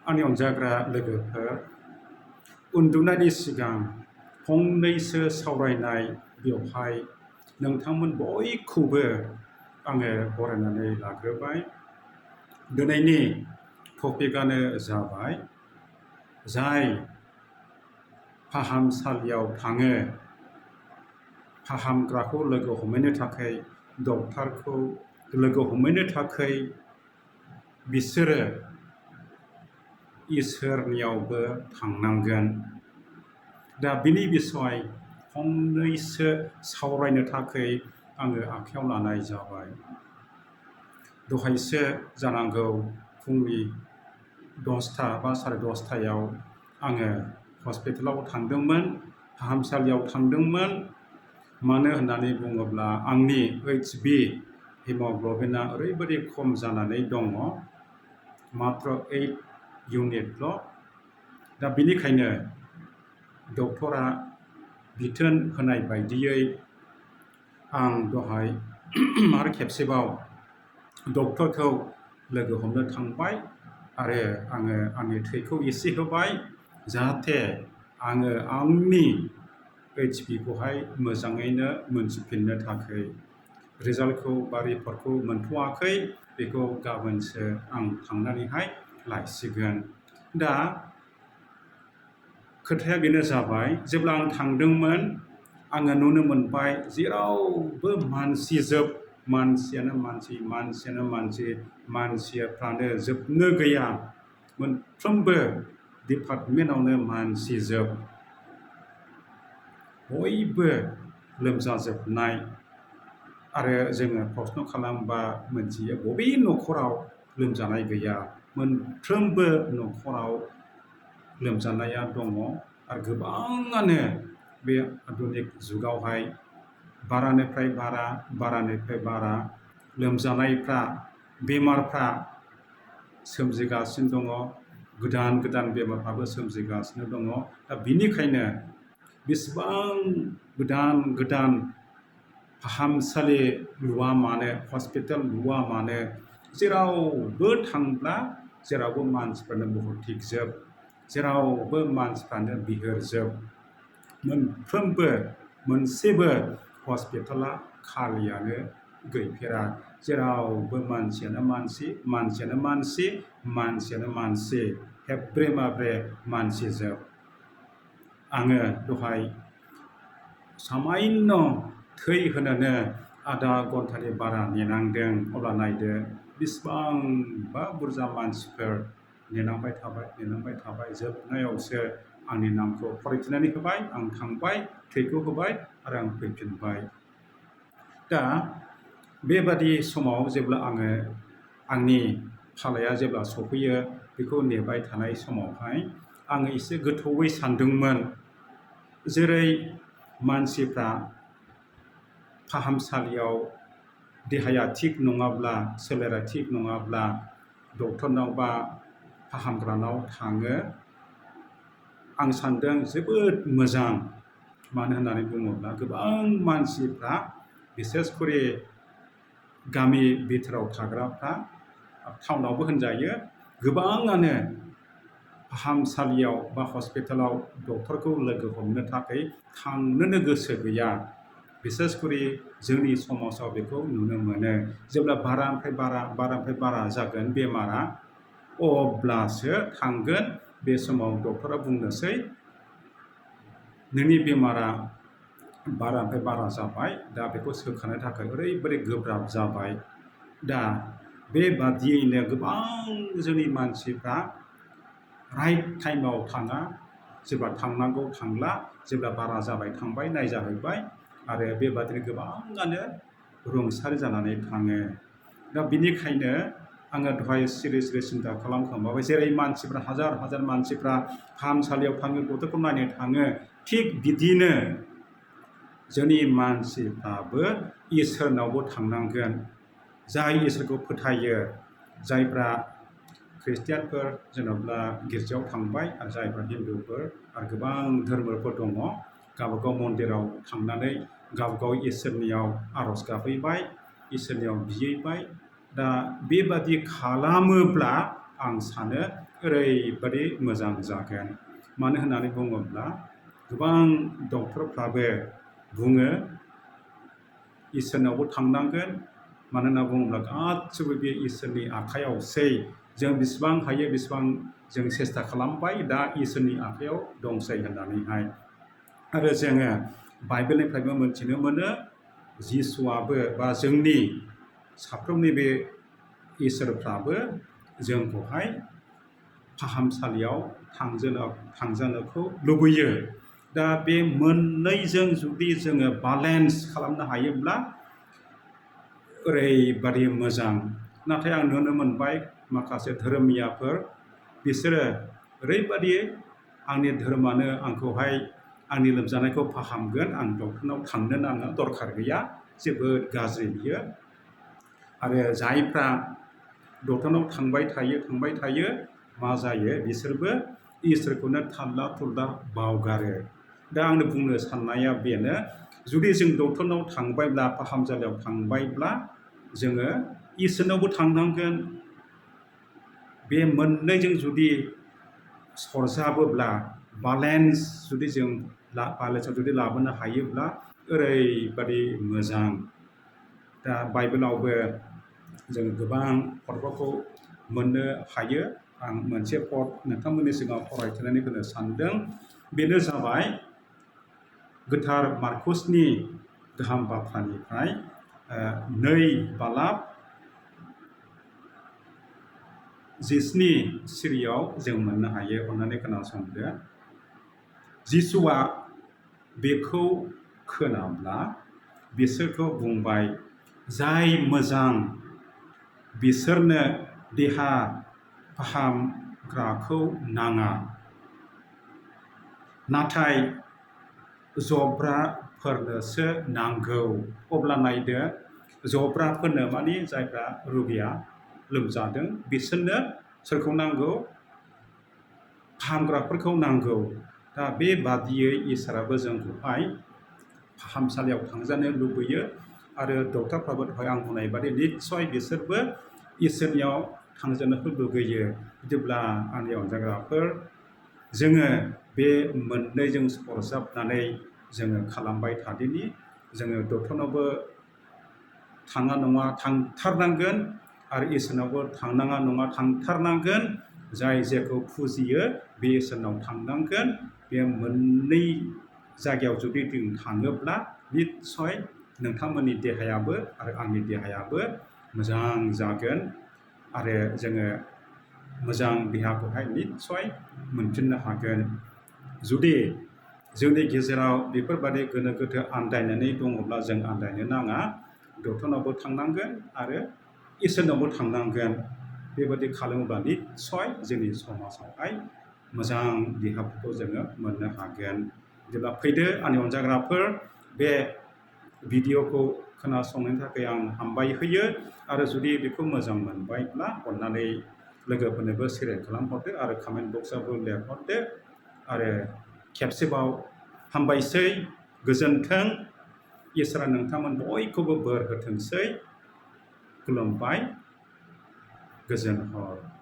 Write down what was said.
आंनि अनजाग्रा लोगोफोर उन्दुनायनि सिगां फंनैसो सावरायनाय बेवहाय नोंथांमोन बयखौबो आङो बरायनानै लाग्रोबाय। दिनैनि टपिकआनो जाबाय जाय फाहामसालियाव थाङो फाहामग्राखौ लोगो हमहैनो थाखाय डक्टरखौ लोगो हमहैनो थाखाय बिसोरो इसोरनियावबो थांनांगोन। दा बिनि बिसय फंनैसो सावरायनो थाखाय आङो आखायाव लानाय जाबाय। दहायसो जानांगौ फुंनि 10टा बा 10:30 आङो हस्पिटालाव थांदोंमोन, फाहामसालियाव थांदोंमोन। मानो होननानै बुङोब्ला आंनि HB हिमग्ल'बिना ओरैबायदि खम जानानै दङ, मात्र 8 इउनिटल'। दा बिनिखायनो डक्टरा बिथोन होनाय बायदियै आं दहाय आरो खेबसेबाव डक्टरखौ लोगो हमनो थांबाय आरो आङो आंनि थैखौ एसे होबाय जाहाथे आङो आंनि HBखौहाय मोजाङैनो मोनथिफिननो थाखाय। रिजाल्टखौ बा रिपर्टखौ मोनथ'वाखै, बेखौ गाबोनसो आं थांनानैहाय लायसिगोन। दा खोथाया बेनो जाबाय, जेब्ला आं थांदोंमोन आङो नुनो मोनबाय जेरावबो मानसि जोब, मानसियानो मानसि, मानसियानो मानसि, मानसिफ्रानो जोबनो गैया। मोनफ्रोमबो डिपार्टमेन्टआवनो मानसि जोब, बयबो लोमजाजोबनाय। आरो जोङो प्रश्न खालामबा मोनथियो बबे न'खराव लोमजानाय गैया। मोनफ्रोमबो न'खराव लोमजानाया दङ आरो गोबाङानो बे आधुनिक जुगावहाय बारानिफ्राय बारा लोमजानायफ्रा, बेमारफ्रा सोमजिगासिनो दङ। गोदान गोदान बेमारफ्राबो सोमजिगासिनो दङ। दा बिनिखायनो बेसेबां गोदान गोदान फाहामसालि लुवा मानो, हस्पिटाल लुवा मानो, जेरावबो थांब्ला जेरावबो मानसिफ्रानो भर्तिजोब, जेरावबो मानसिफ्रानो बिहिरजोब। मोनफ्रोमबो मोनसेबो हस्पिटाला खालियानो गैफेरा। जेरावबो मानसियानो मानसि, मानसियानो मानसि, मानसियानो मानसि, हेब्रे माब्रे मानसि जोब। आङो दहाय सामायन' थै होनोनो आधा घन्टानि बारा नेनांदों। अब्ला नायदो बेसेबांबा बुरजा मानसिफोर नेनांबाय थाबाय। जोबनायावसो आंनि नामखौ फरायथिनानै होबाय, आं थांबाय, थैखौ होबाय आरो आं फैफिनबाय। दा बेबादि समाव जेब्ला आङो आंनि फालाया जेब्ला सफैयो, बेखौ नेबाय थानाय समावहाय आङो एसे गोथौवै सानदोंमोन। जेरै मानसिफ्रा फाहामसालियाव देहाया थिग नङाब्ला, सोलेरा थिग नङाब्ला डक्टरनाव बा फाहामग्रानाव थाङो। आं सानदों जोबोद मोजां। मानो होननानै बुङोब्ला गोबां मानसिफ्रा, बिसेसकरि गामि बिथोराव थाग्राफ्रा, टाउनावबो होनजायो, गोबाङानो फाहामसालियाव बा हस्पिटालाव डक्टरखौ लोगो हमनो थाखाय थांनोनो गोसो गैया। बिसेसकरि जोंनि समाजाव बेखौ नुनो मोनो। जेब्ला बारानिफ्राय बारा जागोन बेमारा, अब्लासो थांगोन। बे समाव डक्टरा बुंनोसै नोंनि बेमारा बारानिफ्राय बारा जाबाय, दा बेखौ सोखानो थाखाय ओरैबायदि गोब्राब जाबाय। दा बेबादियैनो गोबां जोंनि मानसिफ्रा राइट टाइमाव थाङा, जेब्ला थांनांगौ थांला, जेब्ला बारा जाबाय थांबाय, नायजाहैबाय आरो बेबादिनो गोबाङानो रुंसारि जानानै थाङो। दा बिनिखायनो आङो दहाय सिरि सिन्था खालामखांबाय। जेरै मानसिफ्रा हाजार मानसिफ्रा फाहामसालियाव थाङो, डक्टरखौ नायनो थाङो, थिग बिदिनो जोंनि मानसिफ्राबो इसोरनावबो थांनांगोन। जाय इसोरखौ फोथायो, जायफ्रा ख्रिस्टियानफोर जेनेबा गिर्जायाव थांबाय, आरो जायफ्रा हिन्दुफोर आरो गोबां धोरोमफोर दङ, गावबागाव मन्दिराव थांनानै गावबागाव इसोरनियाव आर'ज गाबहैबाय, इसोरनियाव बिहैबाय। दा बेबादि खालामोब्ला आं सानो ओरैबादि मोजां जागोन। मानो होननानै बुङोब्ला गोबां डक्टरफ्राबो बुङो इसोरनावबो थांनांगोन। मानो होनना बुङोब्ला गासिबो बे इसोरनि आखायावसै। जों बेसेबां हायो बेसेबां जों सेस्था खालामबाय, दा इसोरनि आखायाव दंसै होननानैहाय। आरो जोङो बाइबेलनिफ्रायबो मोनथिनो मोनो जिसुआबो बा जोंनि साफ्रोमनि बे इसोरफ्राबो जोंखौहाय फाहामसालियाव थांजानोखौ लुबैयो। दा बे मोननैजों जुदि जोङो बेलेन्स खालामनो हायोब्ला ओरैबादि मोजां। नाथाय आं नुनो मोनबाय माखासे धोरोमियाफोर बिसोरो ओरैबादि आंनि धोरोमानो आंखौहाय आंनि लोमजानायखौ फाहामगोन, आं डक्टरनाव थांनो नाङा, दरखार गैया, जोबोद गाज्रि बियो। आरो जायफ्रा डक्टरनाव थांबाय थायो मा जायो बिसोरबो इसोरखौनो थाल्ला थुल्ला बावगारो। दा आंनो बुंनो साननाया बेनो, जुदि जों डक्टरनाव थांबायब्ला फाहामसालियाव थांबायब्ला जोङो इसोरनावबो थांनांगोन। बे मोननैजों जुदि सरजाबोब्ला बेलेन्स जुदि जों बेलेन्सआव जुदि लाबोनो हायोब्ला ओरैबादि मोजां। दा बाइबेलावबो जों गोबां पदफोरखौ मोननो हायो। आं मोनसे पद नोंथांमोननि सिगाङाव फरायथिनानै होनो सानदों। बेनो जाबाय गोथार मार्कुसनि गाहाम बाथ्रानिफ्राय 2 बालाब 17 सिरियाव जों मोननो हायो। अन्नानै खोनासंदो। जिसुआ बेखौ खोनाब्ला बिसोरखौ बुंबाय, जाय मोजां बिसोरनो देहा फाहामग्राखौ नाङा, नाथाय जब्राफोरनोसो नांगौ। अब्ला नायदो, जब्राफोरनो माने जायफ्रा रुगिया लोमजादों बिसोरनो सोरखौ नांगौ? फाहामग्राफोरखौ नांगौ। दा बेबादियै इसोराबो जोंखौहाय फाहामसालियाव थांजानो लुबैयो। आरो डक्टरफ्राबो दहाय आं बुंनाय बादि निस्सय बिसोरबो इसोरनियाव थांजानोखौ लुगैयो। बिदिब्ला आंनि अनजाग्राफोर, जोङो बे मोननैजों सरजाबनानै जोङो खालामबाय थादिनि। जोङो डक्टरनावबो थाङा नङा थांथारनांगोन, आरो इसोरनावबो थांनाङा नङा थांथारनांगोन। जाय जेखौ फुजियो बे इसोरनाव थांनांगोन। बे मोननै जायगायाव जुदि जों थाङोब्ला निस्सय नोंथांमोननि देहायाबो आरो आंनि देहायाबो मोजां जागोन। आरो जोङो मोजां देहाखौहाय निस्सय मोनफिननो हागोन। जुदि जोंनि गेजेराव बेफोरबादि गोनो गोथो आन्दायनानै दङब्ला जों आन्दायनो नाङा। डक्टरनावबो थांनांगोन आरो इसोरनावबो थांनांगोन। बेबादि खालामोब्ला निस्सय जोंनि समाजावहाय मोजां देहाफोरखौ जोङो मोननो हागोन। जेब्ला फैदो आंनि अनजाग्राफोर, बे भिडिअखौ खोनासंनायनि थाखाय आं हामबाय होयो। आरो जुदि बेखौ मोजां मोनबायब्ला अन्नानै लोगोफोरनोबो शेयार खालामहरदो आरो कमेन्ट बक्सआवबो लिरहरदो। आरो खेबसेबाव हामबायसै, गोजोन्थों। इसोरा नोंथांमोन बयखौबो बोर होथोंसै। खुलुमबाय, गोजोन हर।